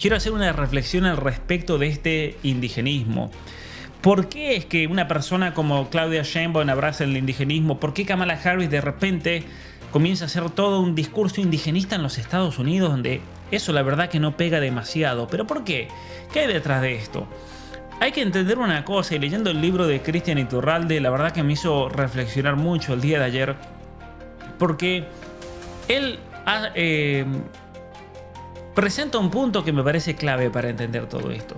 Quiero hacer una reflexión al respecto de este indigenismo. ¿Por qué es que una persona como Claudia Sheinbaum abraza el indigenismo? ¿Por qué Kamala Harris de repente comienza a hacer todo un discurso indigenista en los Estados Unidos, donde eso la verdad que no pega demasiado? ¿Pero por qué? ¿Qué hay detrás de esto? Hay que entender una cosa, y leyendo el libro de Cristian Iturralde, la verdad que me hizo reflexionar mucho el día de ayer, porque él presenta un punto que me parece clave para entender todo esto.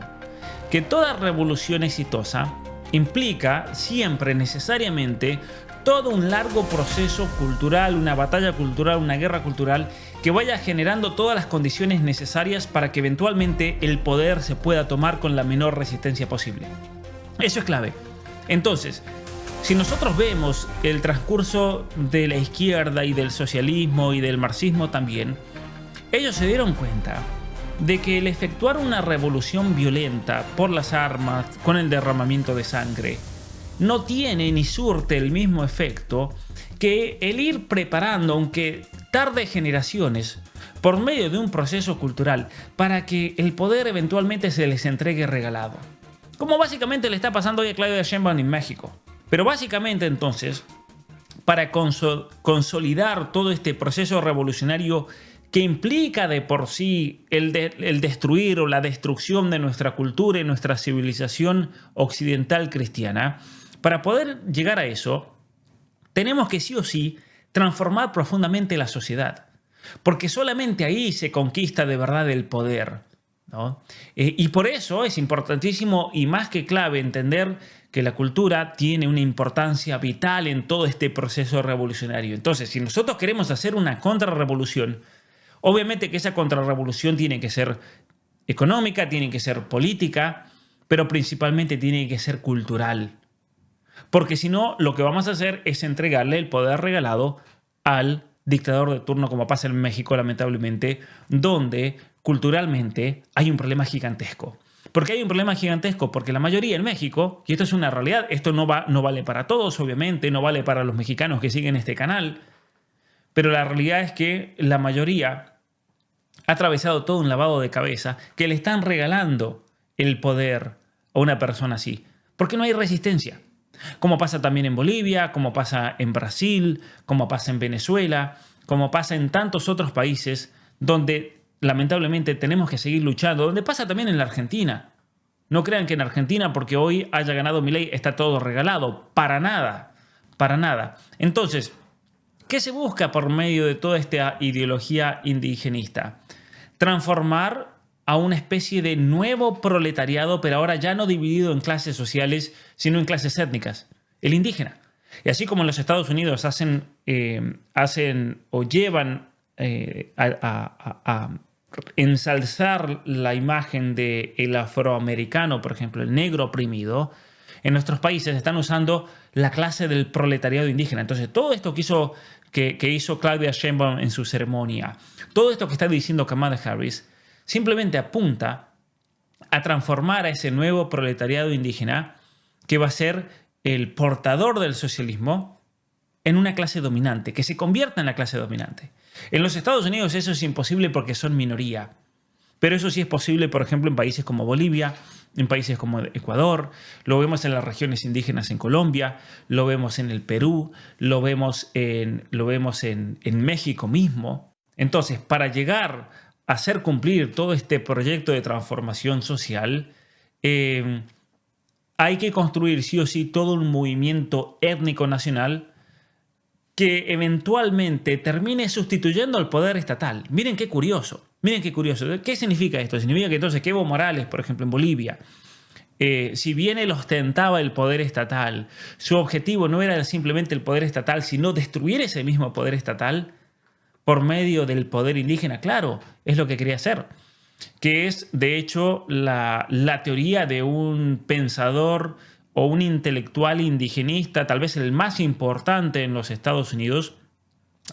Que toda revolución exitosa implica siempre necesariamente todo un largo proceso cultural, una batalla cultural, una guerra cultural que vaya generando todas las condiciones necesarias para que eventualmente el poder se pueda tomar con la menor resistencia posible. Eso es clave. Entonces, si nosotros vemos el transcurso de la izquierda y del socialismo y del marxismo también, ellos se dieron cuenta de que el efectuar una revolución violenta por las armas, con el derramamiento de sangre, no tiene ni surte el mismo efecto que el ir preparando, aunque tarde generaciones, por medio de un proceso cultural, para que el poder eventualmente se les entregue regalado. Como básicamente le está pasando hoy a Claudia Sheinbaum en México. Pero básicamente entonces, para consolidar todo este proceso revolucionario que implica de por sí el destruir o la destrucción de nuestra cultura y nuestra civilización occidental cristiana, para poder llegar a eso, tenemos que sí o sí transformar profundamente la sociedad, porque solamente ahí se conquista de verdad el poder, ¿no? Y por eso es importantísimo y más que clave entender que la cultura tiene una importancia vital en todo este proceso revolucionario. Entonces, si nosotros queremos hacer una contrarrevolución, obviamente que esa contrarrevolución tiene que ser económica, tiene que ser política, pero principalmente tiene que ser cultural. Porque si no, lo que vamos a hacer es entregarle el poder regalado al dictador de turno, como pasa en México, lamentablemente, donde culturalmente hay un problema gigantesco. ¿Por qué hay un problema gigantesco? Porque la mayoría en México, y esto es una realidad, esto no vale para todos, obviamente, no vale para los mexicanos que siguen este canal, pero la realidad es que la mayoría ha atravesado todo un lavado de cabeza que le están regalando el poder a una persona así, porque no hay resistencia. Como pasa también en Bolivia, como pasa en Brasil, como pasa en Venezuela, como pasa en tantos otros países donde lamentablemente tenemos que seguir luchando, donde pasa también en la Argentina. No crean que en Argentina, porque hoy haya ganado Milei, está todo regalado. Para nada, para nada. Entonces, ¿qué se busca por medio de toda esta ideología indigenista? Transformar a una especie de nuevo proletariado, pero ahora ya no dividido en clases sociales, sino en clases étnicas, el indígena. Y así como en los Estados Unidos hacen o llevan a ensalzar la imagen del afroamericano, por ejemplo, el negro oprimido, en nuestros países están usando la clase del proletariado indígena. Entonces, todo esto que hizo Claudia Sheinbaum en su ceremonia, todo esto que está diciendo Kamala Harris, simplemente apunta a transformar a ese nuevo proletariado indígena que va a ser el portador del socialismo en una clase dominante, que se convierta en la clase dominante. En los Estados Unidos eso es imposible porque son minoría, pero eso sí es posible, por ejemplo, en países como Bolivia, en países como Ecuador, lo vemos en las regiones indígenas en Colombia, lo vemos en el Perú, lo vemos en México mismo. Entonces, para llegar a hacer cumplir todo este proyecto de transformación social, hay que construir sí o sí todo un movimiento étnico nacional que eventualmente termine sustituyendo al poder estatal. Miren qué curioso, miren qué curioso. ¿Qué significa esto? Significa que entonces Evo Morales, por ejemplo, en Bolivia, si bien él ostentaba el poder estatal, su objetivo no era simplemente el poder estatal, sino destruir ese mismo poder estatal por medio del poder indígena. Claro, es lo que quería hacer, que es de hecho la teoría de un pensador o un intelectual indigenista, tal vez el más importante en los Estados Unidos,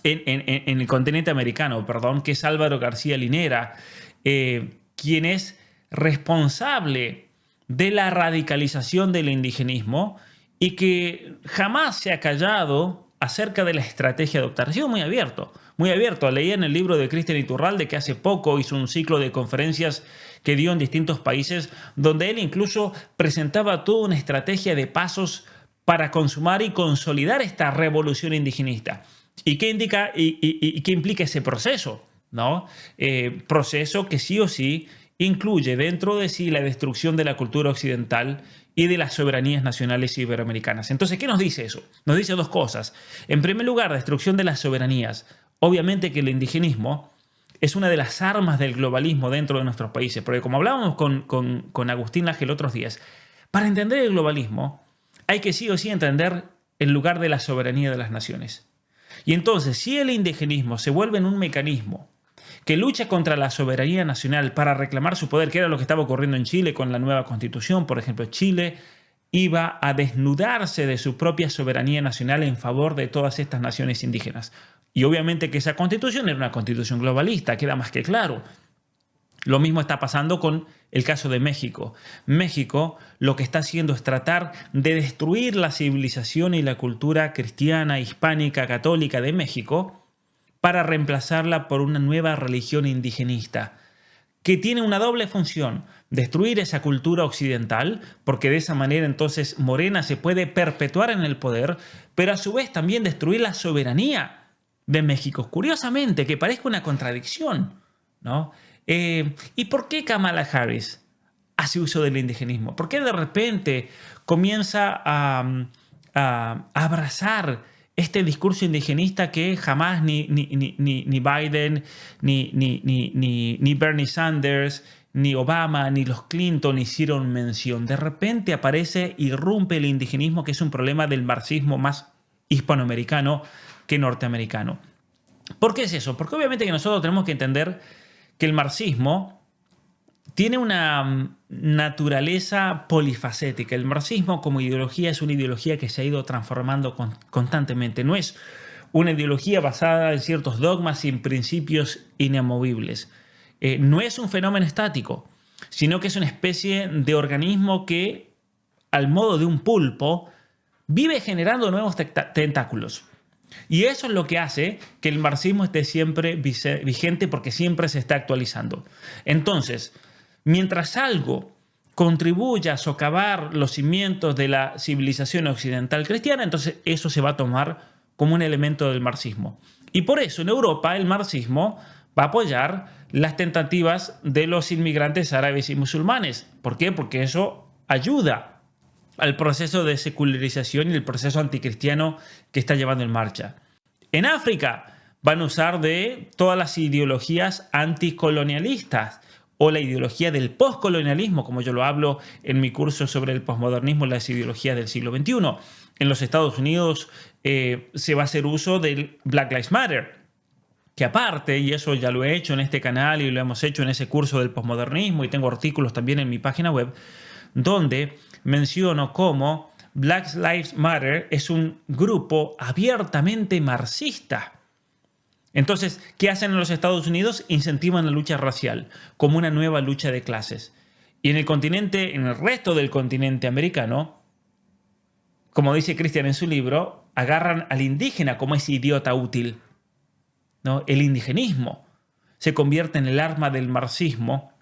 en el continente americano, perdón, que es Álvaro García Linera, quien es responsable de la radicalización del indigenismo y que jamás se ha callado acerca de la estrategia a adoptar. Ha sido muy abierto, muy abierto. Leía en el libro de Cristian Iturralde que hace poco hizo un ciclo de conferencias que dio en distintos países, donde él incluso presentaba toda una estrategia de pasos para consumar y consolidar esta revolución indigenista. ¿Y qué indica y qué implica ese proceso? ¿No? Proceso que sí o sí incluye dentro de sí la destrucción de la cultura occidental y de las soberanías nacionales iberoamericanas. Entonces, ¿qué nos dice eso? Nos dice dos cosas. En primer lugar, destrucción de las soberanías. Obviamente que el indigenismo es una de las armas del globalismo dentro de nuestros países, porque como hablábamos con Agustín Laje el otros días, para entender el globalismo hay que sí o sí entender el lugar de la soberanía de las naciones. Y entonces, si el indigenismo se vuelve en un mecanismo que lucha contra la soberanía nacional para reclamar su poder, que era lo que estaba ocurriendo en Chile con la nueva constitución, por ejemplo, Chile iba a desnudarse de su propia soberanía nacional en favor de todas estas naciones indígenas. Y obviamente que esa constitución era una constitución globalista, queda más que claro. Lo mismo está pasando con el caso de México. México lo que está haciendo es tratar de destruir la civilización y la cultura cristiana, hispánica, católica de México para reemplazarla por una nueva religión indigenista que tiene una doble función: destruir esa cultura occidental, porque de esa manera entonces Morena se puede perpetuar en el poder, pero a su vez también destruir la soberanía de México. Curiosamente, que parezca una contradicción, ¿no? ¿Y por qué Kamala Harris hace uso del indigenismo? ¿Por qué de repente comienza a abrazar este discurso indigenista que jamás ni Biden, ni Bernie Sanders, ni Obama, ni los Clinton hicieron mención? De repente aparece, irrumpe el indigenismo, que es un problema del marxismo más hispanoamericano que norteamericano. ¿Por qué es eso? Porque obviamente que nosotros tenemos que entender que el marxismo tiene una naturaleza polifacética. El marxismo como ideología es una ideología que se ha ido transformando constantemente. No es una ideología basada en ciertos dogmas y en principios inamovibles. No es un fenómeno estático, sino que es una especie de organismo que, al modo de un pulpo, vive generando nuevos tentáculos. Y eso es lo que hace que el marxismo esté siempre vigente, porque siempre se está actualizando. Entonces, mientras algo contribuya a socavar los cimientos de la civilización occidental cristiana, entonces eso se va a tomar como un elemento del marxismo. Y por eso en Europa el marxismo va a apoyar las tentativas de los inmigrantes árabes y musulmanes. ¿Por qué? Porque eso ayuda al proceso de secularización y el proceso anticristiano que está llevando en marcha. En África van a usar de todas las ideologías anticolonialistas o la ideología del postcolonialismo, como yo lo hablo en mi curso sobre el posmodernismo y las ideologías del siglo XXI. En los Estados Unidos se va a hacer uso del Black Lives Matter, que aparte, y eso ya lo he hecho en este canal y lo hemos hecho en ese curso del posmodernismo, y tengo artículos también en mi página web, donde menciono cómo Black Lives Matter es un grupo abiertamente marxista. Entonces, ¿qué hacen en los Estados Unidos? Incentivan la lucha racial como una nueva lucha de clases. Y en el resto del continente americano, como dice Cristian en su libro, agarran al indígena como ese idiota útil, ¿no? El indigenismo se convierte en el arma del marxismo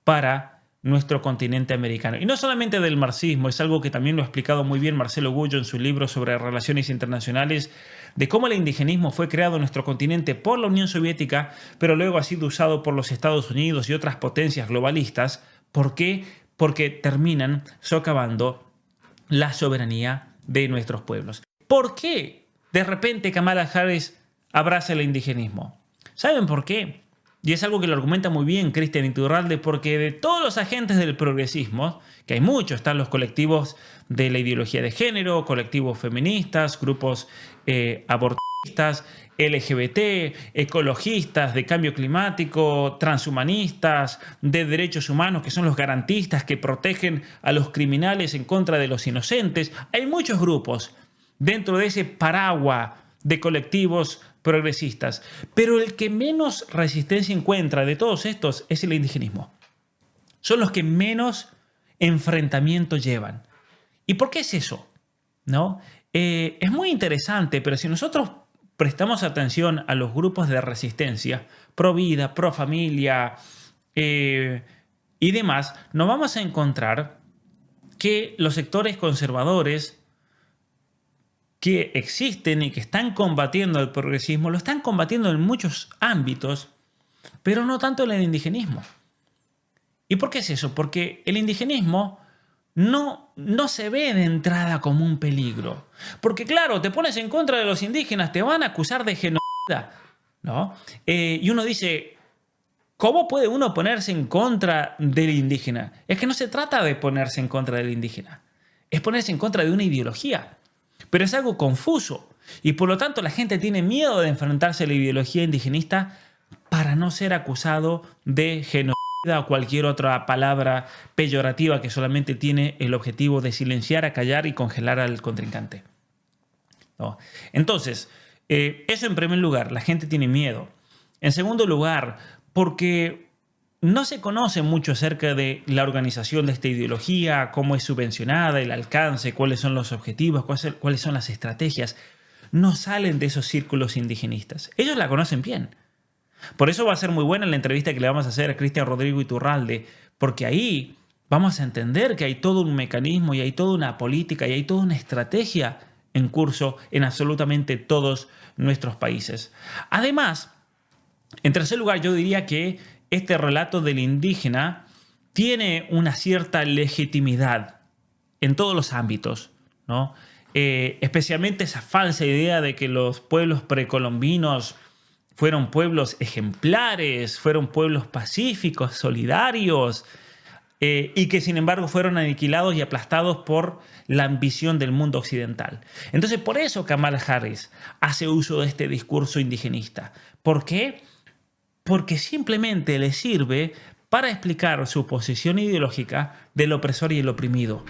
para nuestro continente americano. Y no solamente del marxismo, es algo que también lo ha explicado muy bien Marcelo Gullo en su libro sobre relaciones internacionales, de cómo el indigenismo fue creado en nuestro continente por la Unión Soviética, pero luego ha sido usado por los Estados Unidos y otras potencias globalistas. ¿Por qué? Porque terminan socavando la soberanía de nuestros pueblos. ¿Por qué de repente Kamala Harris abraza el indigenismo? ¿Saben por qué? Y es algo que lo argumenta muy bien Cristian Iturralde, porque de todos los agentes del progresismo, que hay muchos, están los colectivos de la ideología de género, colectivos feministas, grupos abortistas, LGBT, ecologistas, de cambio climático, transhumanistas, de derechos humanos, que son los garantistas que protegen a los criminales en contra de los inocentes. Hay muchos grupos dentro de ese paraguas de colectivos progresistas, pero el que menos resistencia encuentra de todos estos es el indigenismo. Son los que menos enfrentamiento llevan. ¿Y por qué es eso? ¿No? Es muy interesante, pero si nosotros prestamos atención a los grupos de resistencia, pro vida, pro familia y demás, nos vamos a encontrar que los sectores conservadores que existen y que están combatiendo el progresismo, lo están combatiendo en muchos ámbitos, pero no tanto en el indigenismo. ¿Y por qué es eso? Porque el indigenismo no se ve de entrada como un peligro. Porque claro, te pones en contra de los indígenas, te van a acusar de genocida, ¿no? Y uno dice, ¿cómo puede uno ponerse en contra del indígena? Es que no se trata de ponerse en contra del indígena, es ponerse en contra de una ideología. Pero es algo confuso y por lo tanto la gente tiene miedo de enfrentarse a la ideología indigenista para no ser acusado de genocida o cualquier otra palabra peyorativa que solamente tiene el objetivo de silenciar, acallar y congelar al contrincante, ¿no? Entonces, eso en primer lugar, la gente tiene miedo. En segundo lugar, porque no se conoce mucho acerca de la organización de esta ideología, cómo es subvencionada, el alcance, cuáles son los objetivos, cuáles son las estrategias. No salen de esos círculos indigenistas. Ellos la conocen bien. Por eso va a ser muy buena la entrevista que le vamos a hacer a Cristian Rodrigo Iturralde, porque ahí vamos a entender que hay todo un mecanismo y hay toda una política y hay toda una estrategia en curso en absolutamente todos nuestros países. Además, en tercer lugar, yo diría que este relato del indígena tiene una cierta legitimidad en todos los ámbitos, ¿no? Especialmente esa falsa idea de que los pueblos precolombinos fueron pueblos ejemplares, fueron pueblos pacíficos, solidarios, y que sin embargo fueron aniquilados y aplastados por la ambición del mundo occidental. Entonces, por eso Kamala Harris hace uso de este discurso indigenista. ¿Por qué? Porque simplemente le sirve para explicar su posición ideológica del opresor y el oprimido.